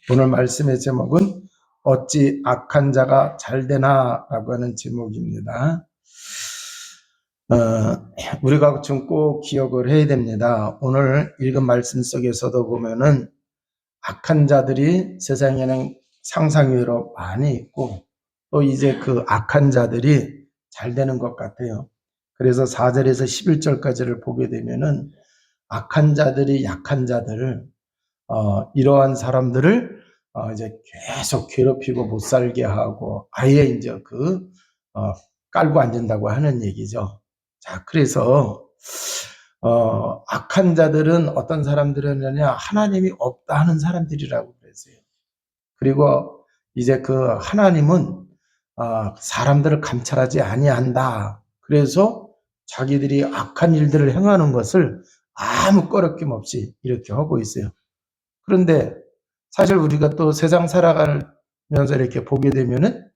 오늘 말씀의 제목은 어찌 악한 자가 잘 되나 라고 하는 제목입니다. 우리가 좀 꼭 기억을 해야 됩니다. 오늘 읽은 말씀 속에서도 보면은 악한 자들이 세상에는 상상외로 많이 있고 또 이제 그 악한 자들이 잘 되는 것 같아요. 그래서 4절에서 11절까지를 보게 되면은 악한 자들이 약한 자들을 이러한 사람들을 이제 계속 괴롭히고 못 살게 하고 아예 이제 깔고 앉는다고 하는 얘기죠. 자, 그래서 악한 자들은 어떤 사람들이냐 하나님이 없다 하는 사람들이라고 그랬어요. 그리고 이제 그 하나님은 사람들을 감찰하지 아니한다. 그래서 자기들이 악한 일들을 행하는 것을 아무 꺼리낌 없이 이렇게 하고 있어요. 그런데 사실 우리가 또 세상 살아가면서 이렇게 보게 되면은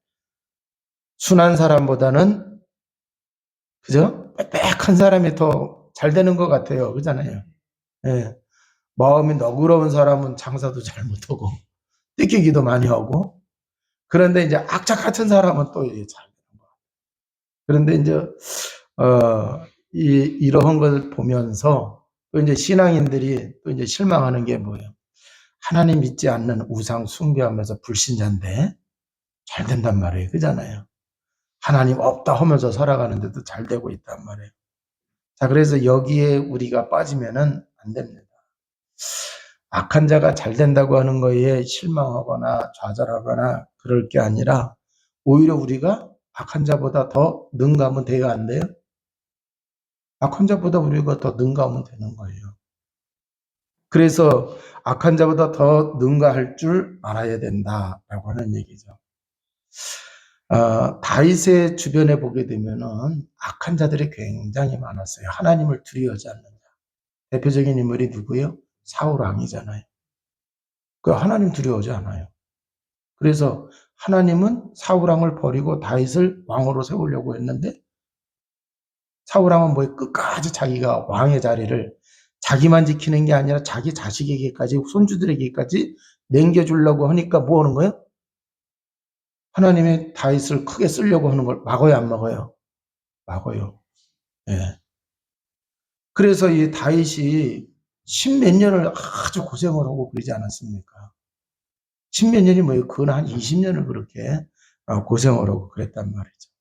순한 사람보다는 그죠? 빽빽한 사람이 더 잘 되는 것 같아요. 그잖아요. 예. 마음이 너그러운 사람은 장사도 잘 못하고 뜯기기도 많이 하고 그런데 이제 악착 같은 사람은 또 이게 잘 되는 거예요. 그런데 이제 이러한 걸 보면서 또 이제 신앙인들이 또 이제 실망하는 게 뭐예요? 하나님 믿지 않는 우상 숭배하면서 불신자인데 잘 된단 말이에요. 그잖아요. 하나님 없다 하면서 살아가는데도 잘 되고 있단 말이에요. 자, 그래서 여기에 우리가 빠지면은 안 됩니다. 악한 자가 잘 된다고 하는 거에 실망하거나 좌절하거나 그럴 게 아니라 오히려 우리가 악한 자보다 더 능가하면 돼야 안 돼요? 악한 자보다 우리가 더 능가하면 되는 거예요. 그래서 악한 자보다 더 능가할 줄 알아야 된다라고 하는 얘기죠. 다윗의 주변에 보게 되면은 악한 자들이 굉장히 많았어요. 하나님을 두려워하지 않는 자. 대표적인 인물이 누구예요? 사울 왕이잖아요. 그 하나님 두려워하지 않아요. 그래서 하나님은 사울 왕을 버리고 다윗을 왕으로 세우려고 했는데 사울 왕은 뭐에 끝까지 자기가 왕의 자리를 자기만 지키는 게 아니라 자기 자식에게까지 손주들에게까지 남겨주려고 하니까 뭐 하는 거예요? 하나님이 다윗을 크게 쓰려고 하는 걸 막아요, 안 막아요? 막아요. 예. 그래서 이 다윗이 십몇 년을 아주 고생을 하고 그러지 않았습니까? 십몇 년이 뭐예요? 그건 한 20년을 그렇게 고생을 하고 그랬단 말이죠.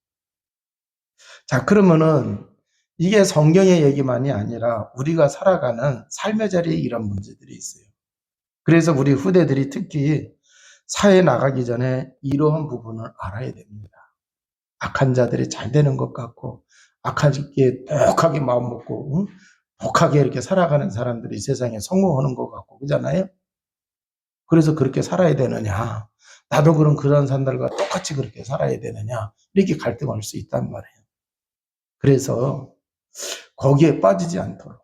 자, 그러면은 이게 성경의 얘기만이 아니라 우리가 살아가는 삶의 자리에 이런 문제들이 있어요. 그래서 우리 후대들이 특히 사회에 나가기 전에 이러한 부분을 알아야 됩니다. 악한 자들이 잘 되는 것 같고 악하게 독하게 마음 먹고 독하게 이렇게 살아가는 사람들이 세상에 성공하는 것 같고 그잖아요. 그래서 그렇게 살아야 되느냐? 나도 그런 사람들과 똑같이 그렇게 살아야 되느냐? 이렇게 갈등할 수 있단 말이에요. 그래서 거기에 빠지지 않도록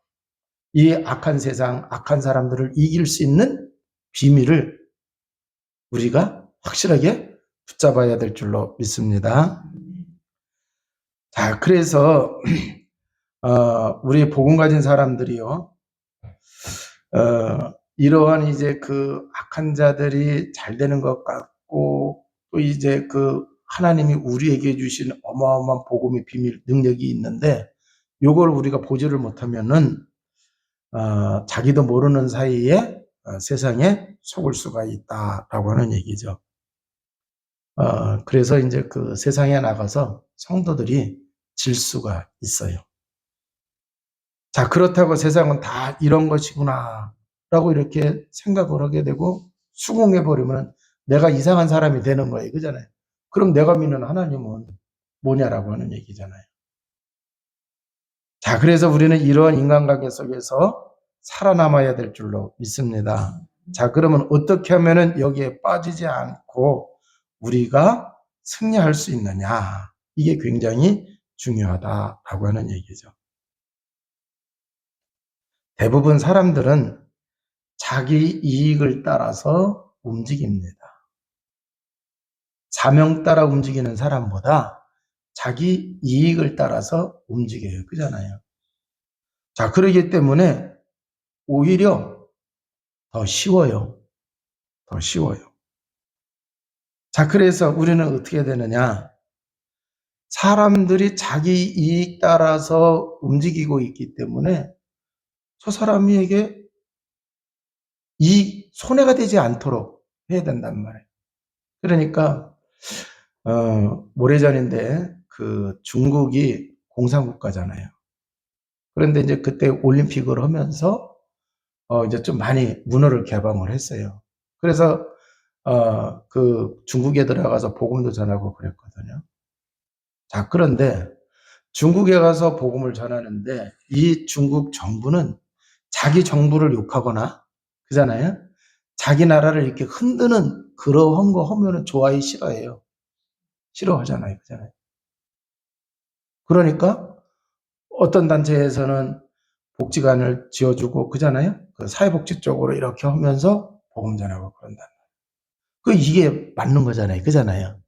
이 악한 세상, 악한 사람들을 이길 수 있는 비밀을 우리가 확실하게 붙잡아야 될 줄로 믿습니다. 자, 그래서 우리 복음 가진 사람들이요, 이러한 이제 그 악한 자들이 잘 되는 것 같고 또 이제 그 하나님이 우리에게 주신 어마어마한 복음의 비밀 능력이 있는데 요걸 우리가 보지를 못하면은 자기도 모르는 사이에 세상에 속을 수가 있다라고 하는 얘기죠. 그래서 이제 그 세상에 나가서 성도들이 질 수가 있어요. 자, 그렇다고 세상은 다 이런 것이구나 라고 이렇게 생각을 하게 되고 수긍해 버리면 내가 이상한 사람이 되는 거예요. 그잖아요. 그럼 내가 믿는 하나님은 뭐냐라고 하는 얘기잖아요. 자, 그래서 우리는 이러한 인간관계 속에서 살아남아야 될 줄로 믿습니다. 자, 그러면 어떻게 하면은 여기에 빠지지 않고 우리가 승리할 수 있느냐? 이게 굉장히 중요하다라고 하는 얘기죠. 대부분 사람들은 자기 이익을 따라서 움직입니다. 사명 따라 움직이는 사람보다 자기 이익을 따라서 움직여요. 그잖아요. 자, 그러기 때문에 오히려 더 쉬워요. 더 쉬워요. 자, 그래서 우리는 어떻게 되느냐? 사람들이 자기 이익 따라서 움직이고 있기 때문에 저 사람에게 손해가 되지 않도록 해야 된단 말이에요. 그러니까 모래전인데 그 중국이 공산국가잖아요. 그런데 이제 그때 올림픽을 하면서 이제 좀 많이 문호를 개방을 했어요. 그래서 그 중국에 들어가서 복음도 전하고 그랬거든요. 자, 그런데 중국에 가서 복음을 전하는데 이 중국 정부는 자기 정부를 욕하거나 그잖아요. 자기 나라를 이렇게 흔드는 그러한 거 하면은 좋아하기 싫어해요. 싫어하잖아요. 그잖아요. 그러니까 어떤 단체에서는 복지관을 지어주고 그잖아요. 그 사회복지 쪽으로 이렇게 하면서 복음 전하고 그런다. 그 이게 맞는 거잖아요. 그잖아요.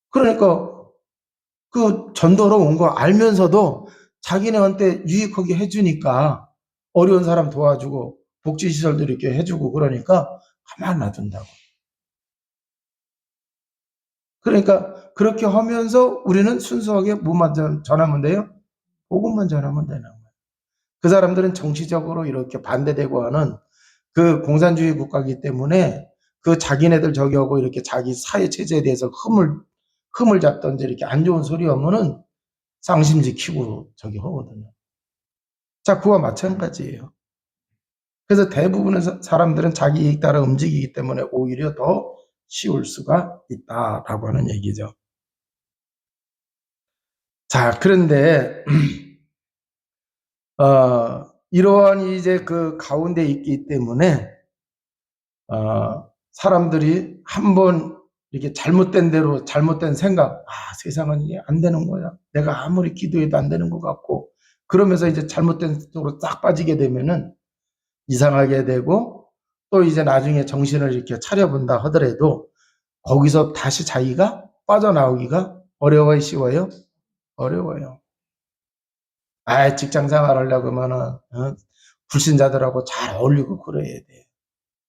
그러니까 그 전도로 온 거 알면서도 자기네한테 유익하게 해주니까 어려운 사람 도와주고 복지시설도 이렇게 해주고 그러니까 가만 놔둔다고. 그러니까 그렇게 하면서 우리는 순수하게 뭐만 전하면 돼요? 복음만 전하면 되는 거예요. 그 사람들은 정치적으로 이렇게 반대되고 하는 그 공산주의 국가이기 때문에 그 자기네들 저기 하고 이렇게 자기 사회 체제에 대해서 흠을 잡든지 이렇게 안 좋은 소리 하면은 쌍심 지키고 저기 하거든요. 자, 그와 마찬가지예요. 그래서 대부분의 사람들은 자기 이익 따라 움직이기 때문에 오히려 더 쉬울 수가 있다라고 하는 얘기죠. 자, 그런데 이러한 이제 그 가운데 있기 때문에 사람들이 한번 이렇게 잘못된 대로 잘못된 생각, 세상은 이게 안 되는 거야. 내가 아무리 기도해도 안 되는 것 같고 그러면서 이제 잘못된 쪽으로 딱 빠지게 되면은 이상하게 되고 또 이제 나중에 정신을 이렇게 차려본다 하더라도 거기서 다시 자기가 빠져나오기가 어려워요, 쉬워요? 어려워요. 직장 생활 하려고 하면은 불신자들하고 잘 어울리고 그래야 돼.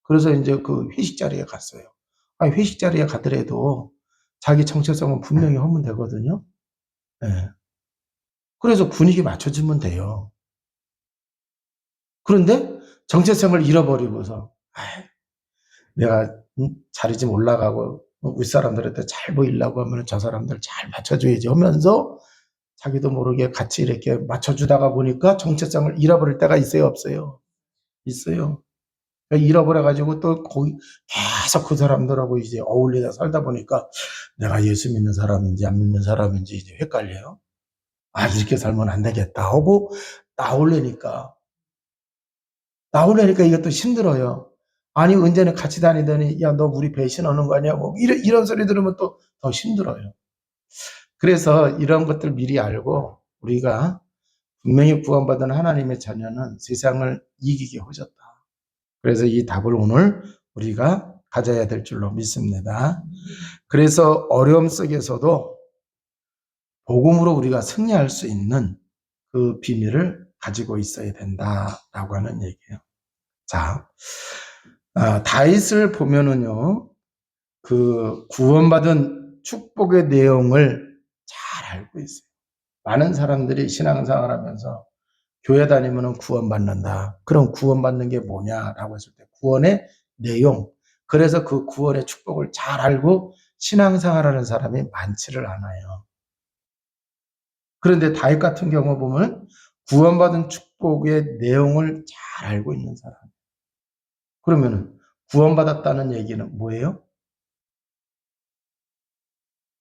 그래서 이제 그 회식 자리에 갔어요. 회식 자리에 가더라도 자기 정체성은 분명히 하면 되거든요. 예. 그래서 분위기 맞춰주면 돼요. 그런데 정체성을 잃어버리고서 내가 자리 좀 올라가고 윗사람들한테 잘 보이려고 하면 저 사람들 잘 맞춰줘야지 하면서 자기도 모르게 같이 이렇게 맞춰주다가 보니까 정체성을 잃어버릴 때가 있어요, 없어요? 있어요. 그러니까 잃어버려가지고 또 거기 계속 그 사람들하고 이제 어울리다 살다 보니까 내가 예수 믿는 사람인지 안 믿는 사람인지 이제 헷갈려요. 이렇게 살면 안 되겠다 하고 나오려니까 이것도 힘들어요. 아니, 언제는 같이 다니더니, 야, 너 우리 배신하는 거 아니야? 뭐, 이런 소리 들으면 또 더 힘들어요. 그래서 이런 것들 미리 알고, 우리가 분명히 구원받은 하나님의 자녀는 세상을 이기게 하셨다. 그래서 이 답을 오늘 우리가 가져야 될 줄로 믿습니다. 그래서 어려움 속에서도 복음으로 우리가 승리할 수 있는 그 비밀을 가지고 있어야 된다라고 하는 얘기예요. 자, 다윗을 보면은요, 그 구원받은 축복의 내용을 잘 알고 있어요. 많은 사람들이 신앙생활 하면서 교회 다니면은 구원받는다. 그럼 구원받는 게 뭐냐라고 했을 때 구원의 내용. 그래서 그 구원의 축복을 잘 알고 신앙생활하는 사람이 많지를 않아요. 그런데 다윗 같은 경우 보면 구원받은 축복의 내용을 잘 알고 있는 사람. 그러면은 구원받았다는 얘기는 뭐예요?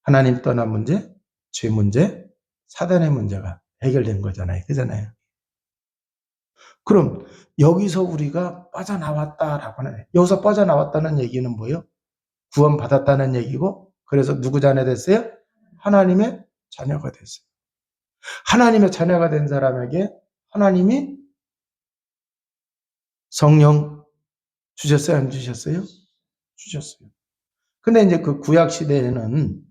하나님 떠난 문제, 죄 문제, 사단의 문제가 해결된 거잖아요. 그잖아요. 그럼 여기서 우리가 빠져나왔다라고 하는, 여기서 빠져나왔다는 얘기는 뭐예요? 구원받았다는 얘기고, 그래서 누구 자녀 됐어요? 하나님의 자녀가 됐어요. 하나님의 자녀가 된 사람에게 하나님이 성령 주셨어요? 안 주셨어요? 주셨어요. 근데 이제 그 구약 시대에는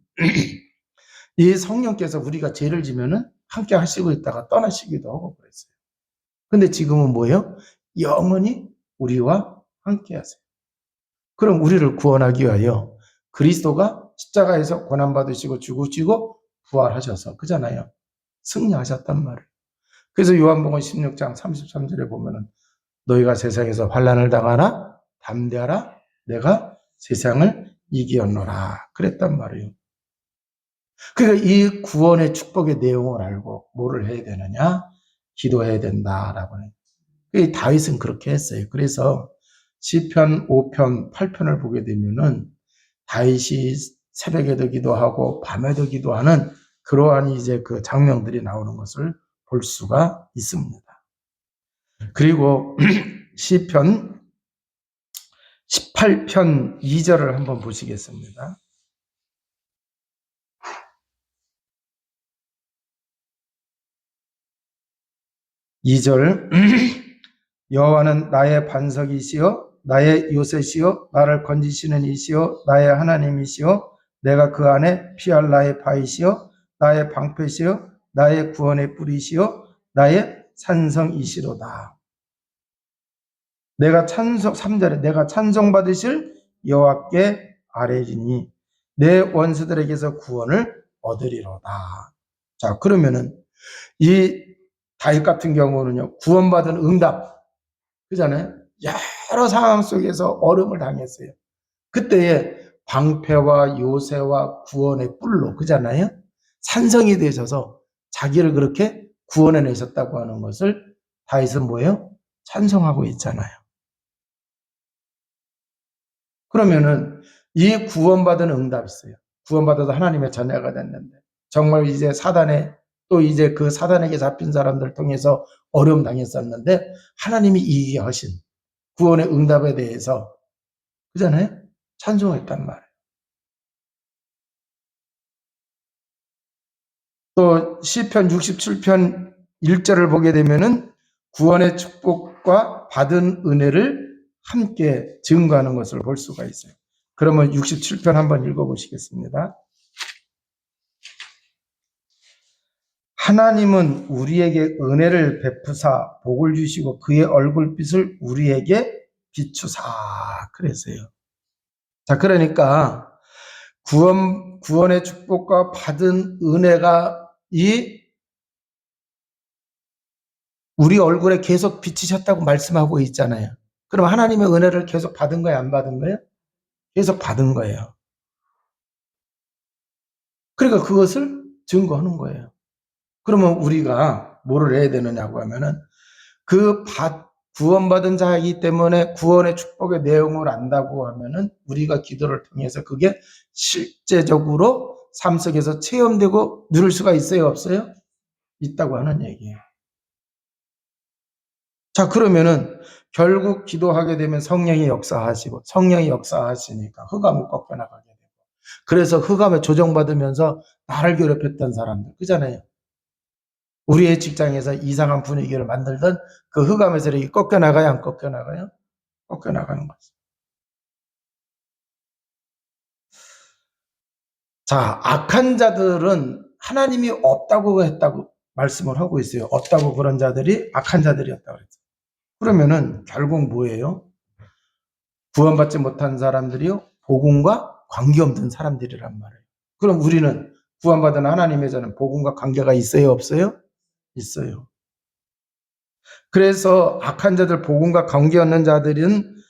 이 성령께서 우리가 죄를 지면은 함께 하시고 있다가 떠나시기도 하고 그랬어요. 근데 지금은 뭐예요? 영원히 우리와 함께 하세요. 그럼 우리를 구원하기 위하여 그리스도가 십자가에서 고난받으시고 죽으시고 부활하셔서 그잖아요. 승리하셨단 말이에요. 그래서 요한복음 16장 33절에 보면은 너희가 세상에서 환난을 당하나 담대하라 내가 세상을 이기었노라 그랬단 말이에요. 그러니까 이 구원의 축복의 내용을 알고 뭐를 해야 되느냐? 기도해야 된다라고 해요. 이 다윗은 그렇게 했어요. 그래서 시편 5편, 8편을 보게 되면은 다윗이 새벽에도 기도하고 밤에도 기도하는 그러한 이제 그 장면들이 나오는 것을 볼 수가 있습니다. 그리고 시편 18편 2절을 한번 보시겠습니다. 2절 여호와는 나의 반석이시요 나의 요새시요 나를 건지시는 이시요 나의 하나님이시요 내가 그 안에 피할 나의 바위시요 나의 방패시요 나의 구원의 뿌리시요 나의 산성이시로다. 내가 3절에 내가 찬송받으실 여호와께 아뢰리니 내 원수들에게서 구원을 얻으리로다. 자, 그러면은 이 다윗 같은 경우는요, 구원받은 응답, 그잖아요. 여러 상황 속에서 어려움을 당했어요. 그때에 방패와 요새와 구원의 뿔로, 그잖아요. 산성이 되셔서 자기를 그렇게 구원해 내셨다고 하는 것을 다윗은 뭐예요? 찬송하고 있잖아요. 그러면은 이 구원받은 응답이 있어요. 구원받아서 하나님의 자녀가 됐는데 정말 이제 사단에 또 이제 그 사단에게 잡힌 사람들 통해서 어려움 당했었는데 하나님이 이기게 하신 구원의 응답에 대해서 그잖아요. 찬송했단 말이에요. 또 시편 67편 1절을 보게 되면은 구원의 축복과 받은 은혜를 함께 증거하는 것을 볼 수가 있어요. 그러면 67편 한번 읽어보시겠습니다. 하나님은 우리에게 은혜를 베푸사 복을 주시고 그의 얼굴빛을 우리에게 비추사 그랬어요. 자, 그러니까 구원의 축복과 받은 은혜가 이 우리 얼굴에 계속 비치셨다고 말씀하고 있잖아요. 그럼 하나님의 은혜를 계속 받은 거예요? 안 받은 거예요? 계속 받은 거예요. 그러니까 그것을 증거하는 거예요. 그러면 우리가 뭐를 해야 되느냐고 하면은 그 구원받은 자이기 때문에 구원의 축복의 내용을 안다고 하면은 우리가 기도를 통해서 그게 실제적으로 삶 속에서 체험되고 누릴 수가 있어요? 없어요? 있다고 하는 얘기예요. 자, 그러면은 결국 기도하게 되면 성령이 역사하시고 성령이 역사하시니까 흑암을 꺾여나가게 되고 그래서 흑암에 조정받으면서 나를 괴롭혔던 사람들 그잖아요. 우리의 직장에서 이상한 분위기를 만들던 그 흑암에서 이렇게 꺾여나가요? 안 꺾여나가요? 꺾여나가는 거죠. 자, 악한 자들은 하나님이 없다고 했다고 말씀을 하고 있어요. 없다고 그런 자들이 악한 자들이었다고 그랬어요. 그러면은 결국 뭐예요? 구원받지 못한 사람들이요? 복음과 관계없는 사람들이란 말이에요. 그럼 우리는 구원받은 하나님에서는 복음과 관계가 있어요? 없어요? 있어요. 그래서 악한 자들, 복음과 관계없는 자들은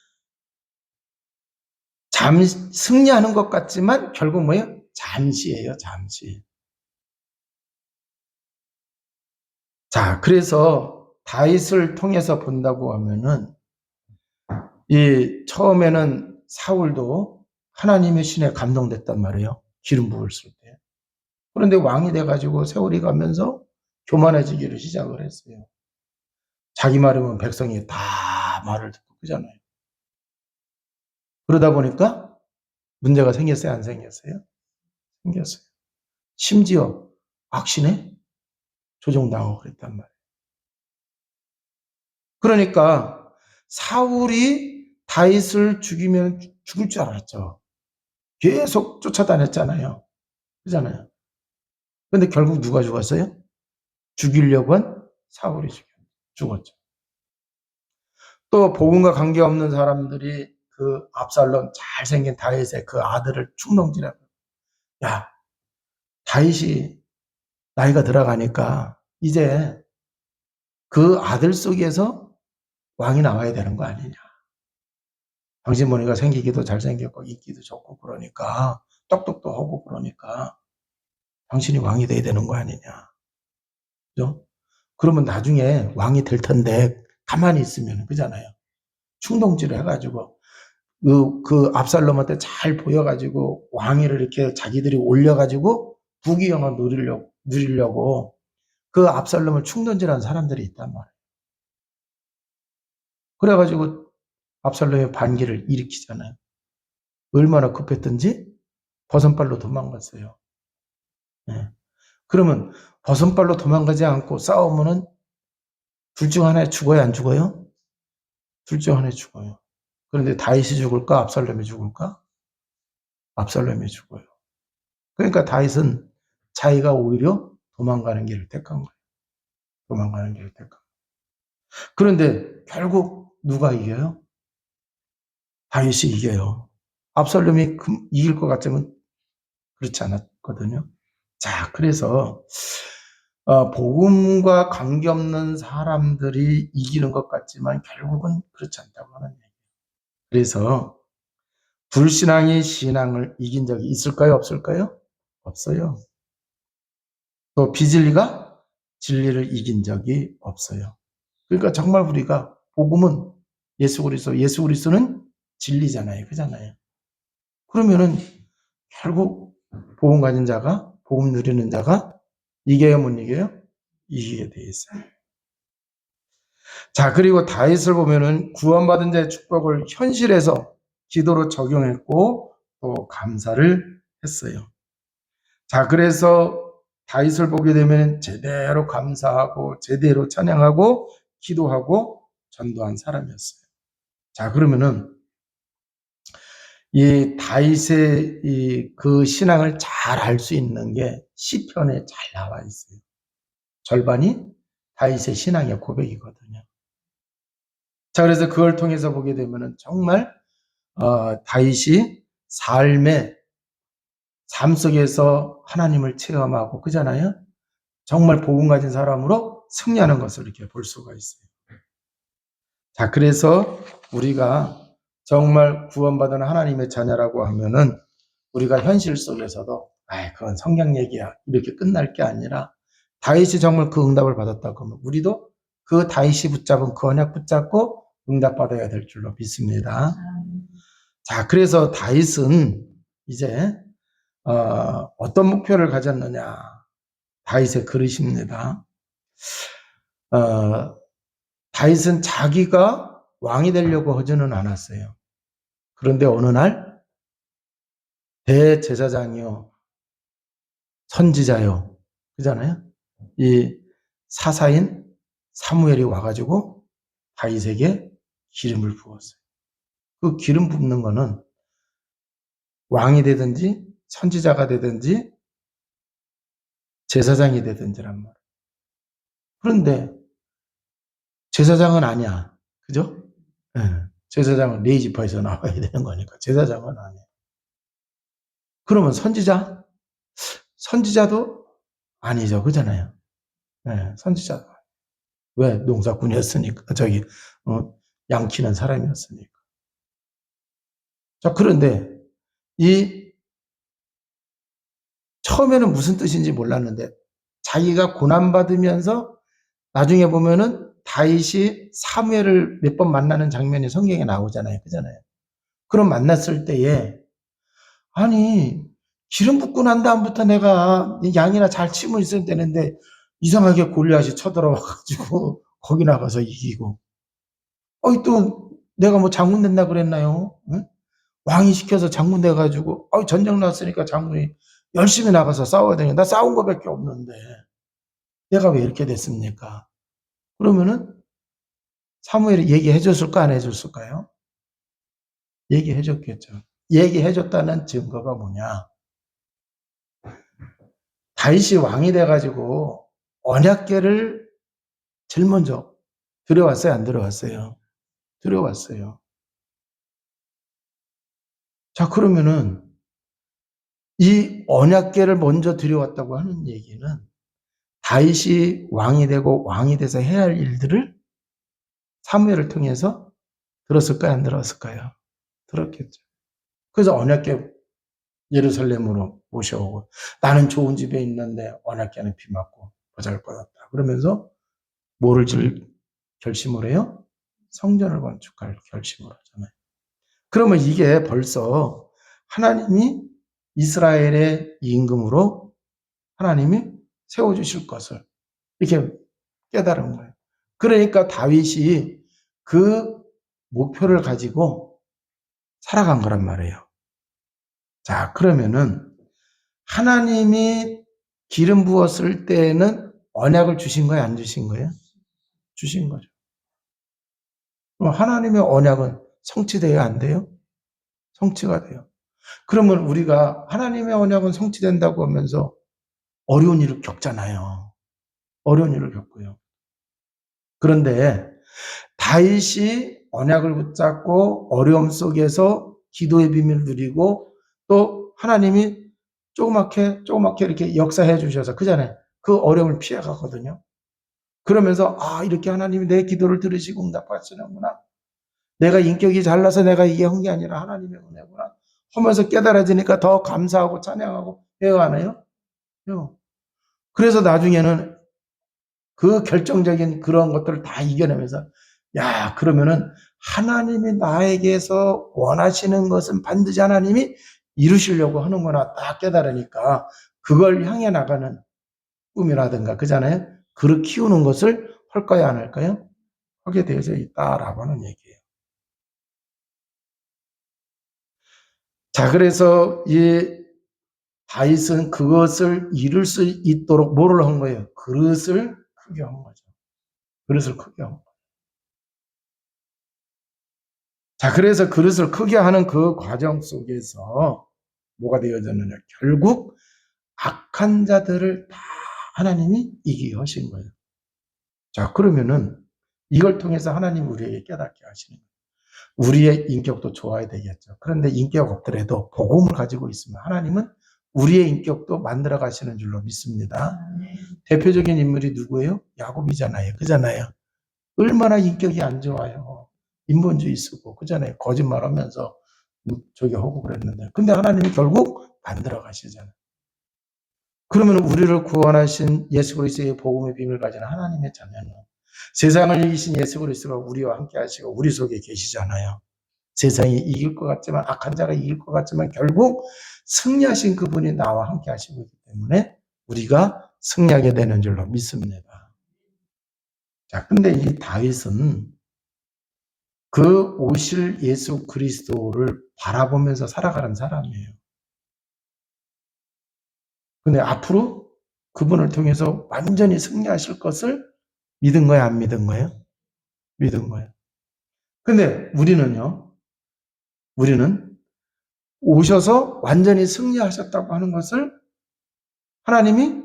승리하는 것 같지만 결국 뭐예요? 잠시예요, 잠시. 자, 그래서 다윗을 통해서 본다고 하면은 이 처음에는 사울도 하나님의 신에 감동됐단 말이에요. 기름 부었을 때. 그런데 왕이 돼가지고 세월이 가면서 교만해지기를 시작을 했어요. 자기 말이면 백성이 다 말을 듣고 그잖아요. 그러다 보니까 문제가 생겼어요, 안 생겼어요? 생겼어요. 심지어 악신에 조종당하고 그랬단 말이에요. 그러니까 사울이 다윗을 죽이면 죽을 줄 알았죠. 계속 쫓아다녔잖아요. 그잖아요. 근데 결국 누가 죽었어요? 죽이려고 한 사울이 죽었죠. 또 복음과 관계없는 사람들이 그 압살롬 잘생긴 다윗의 그 아들을 충동질하고, 야, 다윗이 나이가 들어가니까 이제 그 아들 속에서 왕이 나와야 되는 거 아니냐. 당신 보니까 생기기도 잘생겼고 인기도 좋고 그러니까 똑똑도 하고 그러니까 당신이 왕이 돼야 되는 거 아니냐. 그죠? 그러면 나중에 왕이 될 텐데 가만히 있으면 그잖아요. 충동질을 해가지고 그 압살롬한테 잘 보여가지고 왕위를 이렇게 자기들이 올려가지고 부귀영화 누리려고 그 압살롬을 충동질한 사람들이 있단 말이에요. 그래가지고 압살롬의 반기를 일으키잖아요. 얼마나 급했던지 버선발로 도망갔어요. 네. 그러면 버선발로 도망가지 않고 싸우면은 둘 중 하나에 죽어요, 안 죽어요? 둘 중 하나에 죽어요. 그런데 다윗이 죽을까, 압살롬이 죽을까? 압살롬이 죽어요. 그러니까 다윗은 자기가 오히려 도망가는 길을 택한 거예요. 도망가는 길을 택한 거예요. 그런데 결국 누가 이겨요? 다윗이 이겨요. 압살롬이 이길 것 같으면 그렇지 않았거든요. 자, 그래서 복음과 관계없는 사람들이 이기는 것 같지만 결국은 그렇지 않다고 하는 얘기예요. 그래서 불신앙이 신앙을 이긴 적이 있을까요? 없을까요? 없어요. 또 비진리가 진리를 이긴 적이 없어요. 그러니까 정말 우리가 복음은 예수 그리스도는 진리잖아요. 그잖아요. 그러면은 결국 복음 가진 자가, 복음 누리는 자가 이겨요, 못 이겨요? 이기게 돼 있어요. 자, 그리고 다윗을 보면은 구원받은 자의 축복을 현실에서 기도로 적용했고 또 감사를 했어요. 자, 그래서 다윗을 보게 되면 제대로 감사하고 제대로 찬양하고 기도하고 전도한 사람이었어요. 자, 그러면은 이 다윗의 그 신앙을 잘 알 수 있는 게 시편에 잘 나와 있어요. 절반이 다윗의 신앙의 고백이거든요. 자, 그래서 그걸 통해서 보게 되면은 정말 다윗이 삶 속에서 하나님을 체험하고 그잖아요. 정말 복음 가진 사람으로 승리하는 것을 이렇게 볼 수가 있어요. 자, 그래서 우리가 정말 구원받은 하나님의 자녀라고 하면은 우리가 현실 속에서도 그건 성경 얘기야 이렇게 끝날 게 아니라 다윗이 정말 그 응답을 받았다고 하면 우리도 그 다윗이 붙잡은 그 언약 붙잡고 응답받아야 될 줄로 믿습니다. 자, 그래서 다윗은 이제 어떤 목표를 가졌느냐. 다윗의 그릇입니다. 다윗은 자기가 왕이 되려고 하지는 않았어요. 그런데 어느 날 대제사장이요, 선지자요, 그잖아요. 이 사사인 사무엘이 와가지고 다윗에게 기름을 부었어요. 그 기름 붓는 거는 왕이 되든지 선지자가 되든지 제사장이 되든지란 말이에요. 그런데 제사장은 아니야. 그죠? 네. 제사장은 레위지파에서 나와야 되는 거니까 제사장은 아니에요. 그러면 선지자도 아니죠. 그잖아요. 네, 선지자도. 왜? 농사꾼이었으니까. 양 키는 사람이었으니까. 자, 그런데 처음에는 무슨 뜻인지 몰랐는데 자기가 고난받으면서 나중에 보면은 다윗이 사무엘을 몇 번 만나는 장면이 성경에 나오잖아요. 그잖아요. 그럼 만났을 때에 아니 기름 붓고 난 다음부터 내가 양이나 잘 치고 있어야 되는데 이상하게 골리앗이 쳐들어와가지고 거기 나가서 이기고 또 내가 뭐 장군 된다 그랬나요? 응? 왕이 시켜서 장군 돼가지고 전쟁 났으니까 장군이 열심히 나가서 싸워야 되는 나 싸운 거밖에 없는데 내가 왜 이렇게 됐습니까? 그러면은 사무엘이 얘기해 줬을까 안 해줬을까요? 얘기해 줬겠죠. 얘기해 줬다는 증거가 뭐냐? 다윗이 왕이 돼가지고 언약궤를 제일 먼저 들여왔어요, 안 들여왔어요? 들여왔어요. 자, 그러면은 이 언약궤를 먼저 들여왔다고 하는 얘기는 다윗이 왕이 되고 왕이 돼서 해야 할 일들을 사무엘을 통해서 들었을까요? 안 들었을까요? 들었겠죠. 그래서 언약궤 예루살렘으로 모셔오고 나는 좋은 집에 있는데 언약궤는 비 맞고 보잘것없다. 그러면서 뭐를 결심을 해요? 성전을 건축할 결심을 하잖아요. 그러면 이게 벌써 하나님이 이스라엘의 임금으로 하나님이 세워주실 것을 이렇게 깨달은 거예요. 그러니까 다윗이 그 목표를 가지고 살아간 거란 말이에요. 자, 그러면은 하나님이 기름 부었을 때는 언약을 주신 거예요? 안 주신 거예요? 주신 거죠. 그럼 하나님의 언약은 성취돼야 안 돼요? 성취가 돼요. 그러면 우리가 하나님의 언약은 성취된다고 하면서 어려운 일을 겪잖아요. 어려운 일을 겪고요. 그런데 다윗이 언약을 붙잡고 어려움 속에서 기도의 비밀을 누리고 또 하나님이 조그맣게 이렇게 역사해 주셔서 그전에 그 어려움을 피해 가거든요. 그러면서 이렇게 하나님이 내 기도를 들으시고 응답하시는구나. 내가 인격이 잘나서 내가 이게 한 게 아니라 하나님의 은혜구나 하면서 깨달아지니까 더 감사하고 찬양하고 해야 하나요? 그래서 나중에는 그 결정적인 그런 것들을 다 이겨내면서 야, 그러면은 하나님이 나에게서 원하시는 것은 반드시 하나님이 이루시려고 하는구나 딱 깨달으니까 그걸 향해 나가는 꿈이라든가 그잖아요. 그를 키우는 것을 할까요, 안 할까요? 하게 되어져 있다라고 하는 얘기예요. 자, 그래서 이 다윗은 그것을 이룰 수 있도록 뭐를 한 거예요? 그릇을 크게 한 거죠. 그릇을 크게 한 거예요. 자, 그래서 그릇을 크게 하는 그 과정 속에서 뭐가 되어졌느냐? 결국 악한 자들을 다 하나님이 이기게 하신 거예요. 자, 그러면은 이걸 통해서 하나님 우리에게 깨닫게 하시는 거예요. 우리의 인격도 좋아야 되겠죠. 그런데 인격 없더라도 복음을 가지고 있으면 하나님은 우리의 인격도 만들어 가시는 줄로 믿습니다. 대표적인 인물이 누구예요? 야곱이잖아요. 그잖아요. 얼마나 인격이 안 좋아요. 인본주의 쓰고 그잖아요. 거짓말하면서 저기 하고 그랬는데 근데 하나님이 결국 만들어 가시잖아요. 그러면 우리를 구원하신 예수 그리스도의 복음의 비밀을 가진 하나님의 자녀는 세상을 이기신 예수 그리스도가 우리와 함께 하시고 우리 속에 계시잖아요. 세상이 이길 것 같지만 악한 자가 이길 것 같지만 결국 승리하신 그분이 나와 함께 하시고 있기 때문에 우리가 승리하게 되는 줄로 믿습니다. 자, 근데 이 다윗은 그 오실 예수 그리스도를 바라보면서 살아가는 사람이에요. 근데 앞으로 그분을 통해서 완전히 승리하실 것을 믿은 거야, 안 믿은 거예요? 믿은 거예요. 근데 우리는 오셔서 완전히 승리하셨다고 하는 것을 하나님이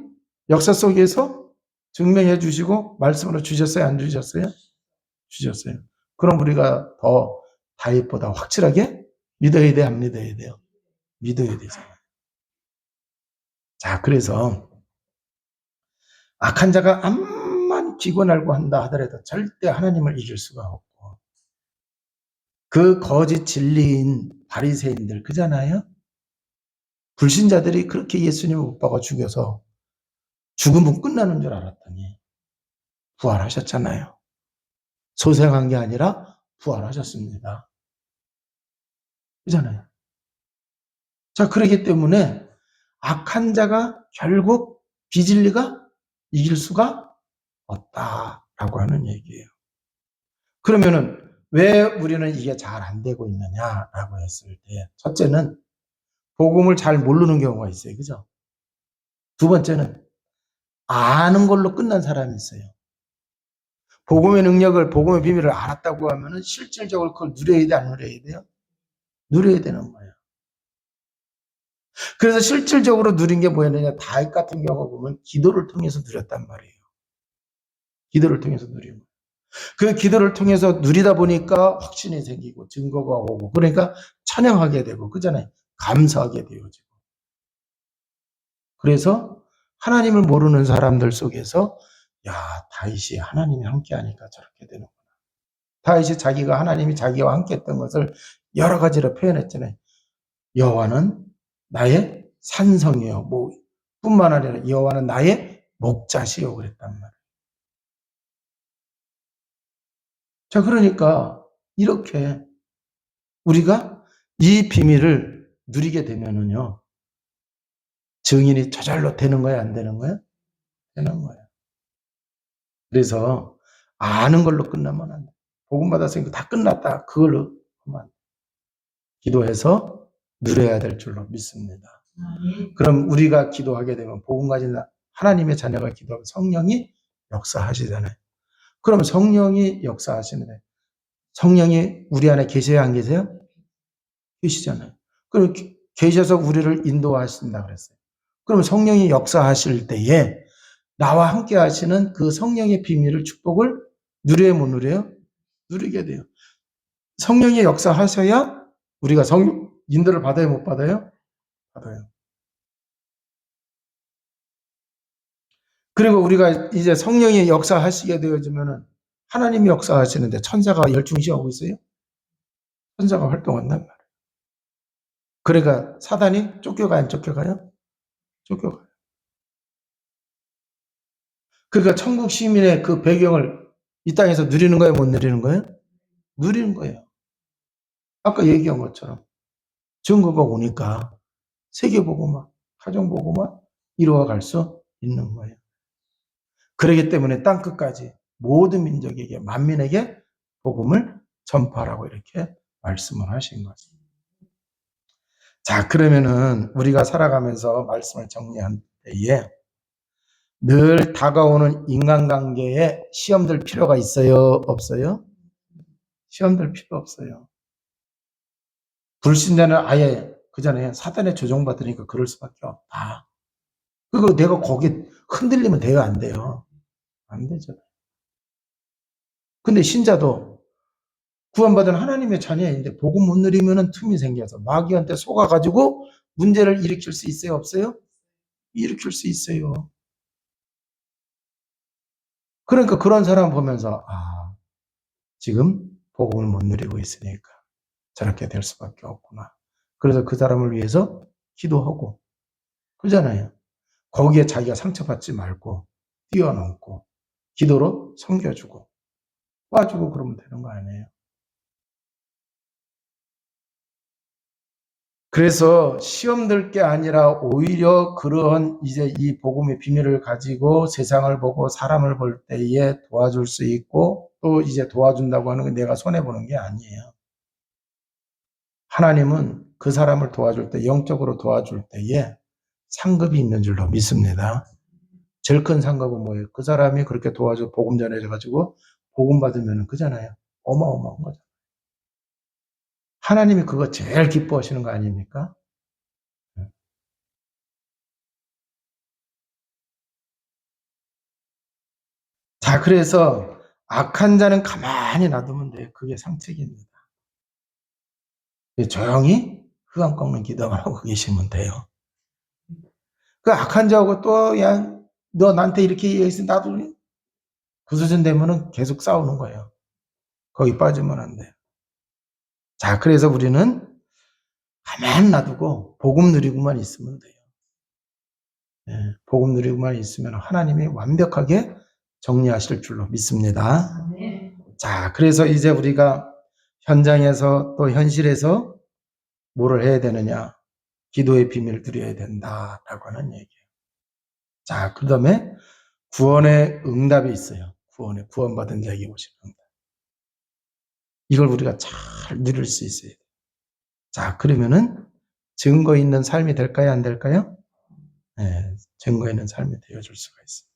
역사 속에서 증명해 주시고 말씀으로 주셨어요, 안 주셨어요? 주셨어요. 그럼 우리가 더 다윗보다 확실하게 믿어야 돼, 안 믿어야 돼요? 믿어야 되잖아요. 자, 그래서 악한 자가 암만 기권하려고 한다 하더라도 절대 하나님을 이길 수가 없고 그 거짓 진리인 바리새인들 그잖아요. 불신자들이 그렇게 예수님을 못 박아 죽여서 죽음은 끝나는 줄 알았더니 부활하셨잖아요. 소생한 게 아니라 부활하셨습니다. 그잖아요. 자, 그렇기 때문에 악한 자가 결국 비진리가 이길 수가 없다라고 하는 얘기예요. 그러면은 왜 우리는 이게 잘 안 되고 있느냐라고 했을 때 첫째는 복음을 잘 모르는 경우가 있어요. 그죠? 두 번째는 아는 걸로 끝난 사람이 있어요. 복음의 능력을, 복음의 비밀을 알았다고 하면은 실질적으로 그걸 누려야 돼, 안 누려야 돼요? 누려야 되는 거예요. 그래서 실질적으로 누린 게 뭐였느냐? 다윗 같은 경우 보면 기도를 통해서 누렸단 말이에요. 기도를 통해서 누린 거예요. 그 기도를 통해서 누리다 보니까 확신이 생기고 증거가 오고 그러니까 찬양하게 되고 그잖아요. 감사하게 되어지고. 그래서 하나님을 모르는 사람들 속에서 야, 다윗이 하나님이 함께하니까 저렇게 되는구나. 다윗이 자기가 하나님이 자기와 함께했던 것을 여러 가지로 표현했잖아요. 여호와는 나의 산성이요. 뭐 뿐만 아니라 여호와는 나의 목자시요 그랬단 말이에요. 자, 그러니까 이렇게 우리가 이 비밀을 누리게 되면은요. 증인이 저절로 되는 거야, 안 되는 거야? 되는 거야. 그래서 아는 걸로 끝나면 안 돼. 복음 받았으니까 다 끝났다. 그걸로 하면 안 돼. 기도해서 누려야 될 줄로 믿습니다. 그럼 우리가 기도하게 되면 복음 가진 하나님의 자녀가 기도하면 성령이 역사하시잖아요. 그럼 성령이 역사하시는데 성령이 우리 안에 계세요, 안 계세요? 계시잖아요. 그리고 계셔서 우리를 인도하신다 그랬어요. 그럼 성령이 역사하실 때에 나와 함께 하시는 그 성령의 비밀을 축복을 누려요, 못 누려요? 누리게 돼요. 성령이 역사하셔야 우리가 인도를 받아요, 못 받아요? 받아요. 그리고 우리가 이제 성령이 역사하시게 되어지면은 하나님이 역사하시는데 천사가 열중시하고 있어요? 천사가 활동한단 말이에요. 그러니까 사단이 쫓겨가요, 안 쫓겨가요? 쫓겨가요. 그러니까 천국 시민의 그 배경을 이 땅에서 누리는 거예요, 못 누리는 거예요? 누리는 거예요. 아까 얘기한 것처럼 증거가 오니까 세계복음화, 가정복음화 이루어갈 수 있는 거예요. 그렇기 때문에 땅끝까지 모든 민족에게 만민에게 복음을 전파하라고 이렇게 말씀을 하신 거죠. 자, 그러면은 우리가 살아가면서 말씀을 정리한 때에 늘 다가오는 인간관계에 시험들 필요가 있어요? 없어요? 시험들 필요 없어요. 불신자는 아예 그전에 사단에 조종받으니까 그럴 수밖에 없다. 그리고 내가 거기에 흔들리면 돼요, 안 돼요? 안 되죠. 근데 신자도 구원받은 하나님의 자녀인데 복음 못 누리면은 틈이 생겨서 마귀한테 속아가지고 문제를 일으킬 수 있어요, 없어요? 일으킬 수 있어요. 그러니까 그런 사람 보면서 지금 복음을 못 누리고 있으니까 저렇게 될 수밖에 없구나. 그래서 그 사람을 위해서 기도하고 그러잖아요. 거기에 자기가 상처받지 말고 뛰어넘고 기도로 섬겨주고 꽈주고 그러면 되는 거 아니에요. 그래서 시험 들 게 아니라 오히려 그러한 이제 이 복음의 비밀을 가지고 세상을 보고 사람을 볼 때에 도와줄 수 있고 또 이제 도와준다고 하는 게 내가 손해보는 게 아니에요. 하나님은 그 사람을 도와줄 때, 영적으로 도와줄 때에 상급이 있는 줄로 믿습니다. 제일 큰 상급은 뭐예요? 그 사람이 그렇게 도와줘 복음 전해져가지고 복음 받으면 그잖아요. 어마어마한 거죠. 하나님이 그거 제일 기뻐하시는 거 아닙니까? 자, 그래서 악한 자는 가만히 놔두면 돼요. 그게 상책입니다. 조용히 흑암 꺾는 기도만 하고 계시면 돼요. 그 악한 자하고 또, 야, 너 나한테 이렇게 얘기했으니 나도 그 수준 되면은 계속 싸우는 거예요. 거기 빠지면 안 돼요. 자, 그래서 우리는 가만 놔두고 복음 누리고만 있으면 돼요. 예, 복음 누리고만 있으면 하나님이 완벽하게 정리하실 줄로 믿습니다. 자, 그래서 이제 우리가 현장에서 또 현실에서 뭐를 해야 되느냐? 기도의 비밀을 드려야 된다라고 하는 얘기예요. 자, 그 다음에 구원의 응답이 있어요. 구원받은 자에게 오신 응답. 이걸 우리가 잘 누릴 수 있어요. 자, 그러면은 증거 있는 삶이 될까요? 안 될까요? 네, 증거 있는 삶이 되어줄 수가 있습니다.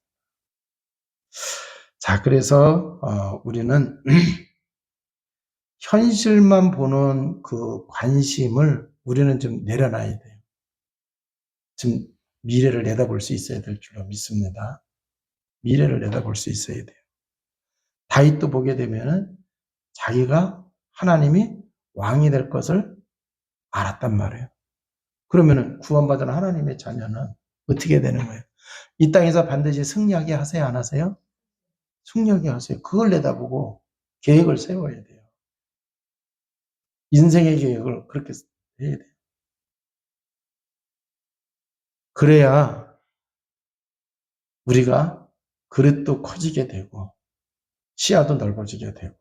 자, 그래서 우리는 현실만 보는 그 관심을 우리는 좀 내려놔야 돼요. 좀 미래를 내다볼 수 있어야 될 줄로 믿습니다. 미래를 내다볼 수 있어야 돼요. 다윗도 보게 되면은 자기가 하나님이 왕이 될 것을 알았단 말이에요. 그러면은 구원받은 하나님의 자녀는 어떻게 되는 거예요? 이 땅에서 반드시 승리하게 하세요, 안 하세요? 승리하게 하세요. 그걸 내다보고 계획을 세워야 돼요. 인생의 계획을 그렇게 해야 돼요. 그래야 우리가 그릇도 커지게 되고 시야도 넓어지게 되고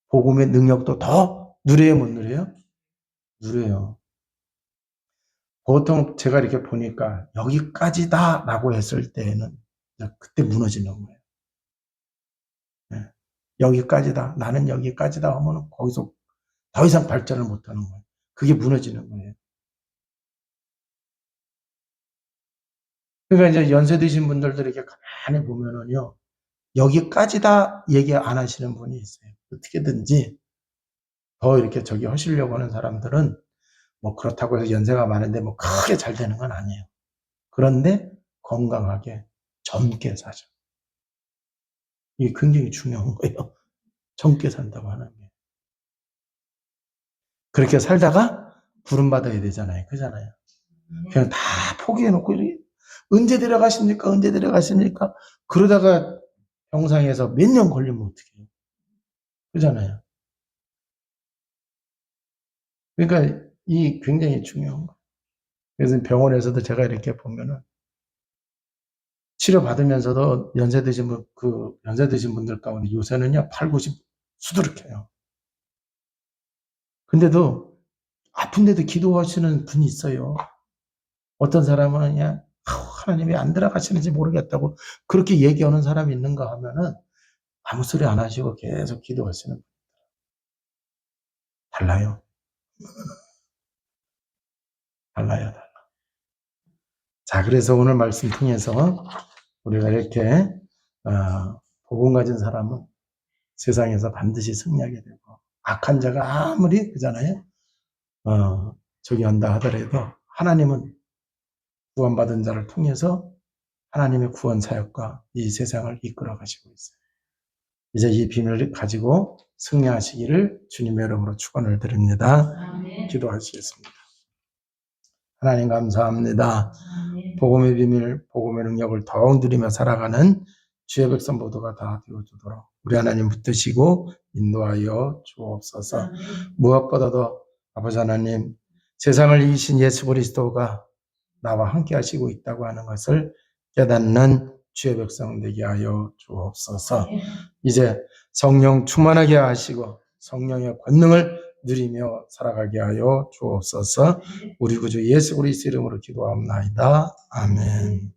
복음의 능력도 더 누려요, 못 누려요? 누려요. 보통 제가 이렇게 보니까 여기까지다라고 했을 때에는 그때 무너지는 거예요. 네. 여기까지다. 나는 여기까지다 하면 거기서 더 이상 발전을 못하는 거예요. 그게 무너지는 거예요. 그러니까 이제 연세 드신 분들도 이렇게 가만히 보면은요, 여기까지다 얘기 안 하시는 분이 있어요. 어떻게든지 더 이렇게 저기 하시려고 하는 사람들은 뭐 그렇다고 해서 연세가 많은데 뭐 크게 잘 되는 건 아니에요. 그런데 건강하게 젊게 사죠. 이게 굉장히 중요한 거예요. 젊게 산다고 하는 게. 그렇게 살다가 부름받아야 되잖아요. 그잖아요. 그냥 다 포기해놓고 언제 데려가십니까? 언제 데려가십니까? 그러다가 병상에서 몇 년 걸리면 어떡해요? 그잖아요. 그러니까 이 굉장히 중요한 거예요. 그래서 병원에서도 제가 이렇게 보면은 치료받으면서도 연세 드신 연세 드신 분들 가운데 요새는요, 8, 90 수두룩해요. 근데도 아픈데도 기도하시는 분이 있어요. 어떤 사람은 그냥 하나님이 안 들어가시는지 모르겠다고 그렇게 얘기하는 사람이 있는가 하면은 아무 소리 안 하시고 계속 기도하시는 분. 달라요. 달라요. 자, 그래서 오늘 말씀 통해서 우리가 이렇게 복음 가진 사람은 세상에서 반드시 승리하게 되고 악한 자가 아무리 그잖아요. 저기 한다 하더라도 하나님은 구원받은 자를 통해서 하나님의 구원 사역과 이 세상을 이끌어 가시고 있어요. 이제 이 비밀을 가지고 승리하시기를 주님의 이름으로 축원을 드립니다. 아멘. 기도하시겠습니다. 하나님 감사합니다. 아멘. 복음의 비밀, 복음의 능력을 더욱 누리며 살아가는 주의 백성 모두가 다 되어주도록 우리 하나님 붙드시고 인도하여 주옵소서. 아멘. 무엇보다도 아버지 하나님, 세상을 이기신 예수 그리스도가 나와 함께 하시고 있다고 하는 것을 깨닫는 주의 백성 되게 하여 주옵소서. 이제 성령 충만하게 하시고 성령의 권능을 누리며 살아가게 하여 주옵소서. 우리 구주 예수 그리스도 이름으로 기도합니다. 아멘.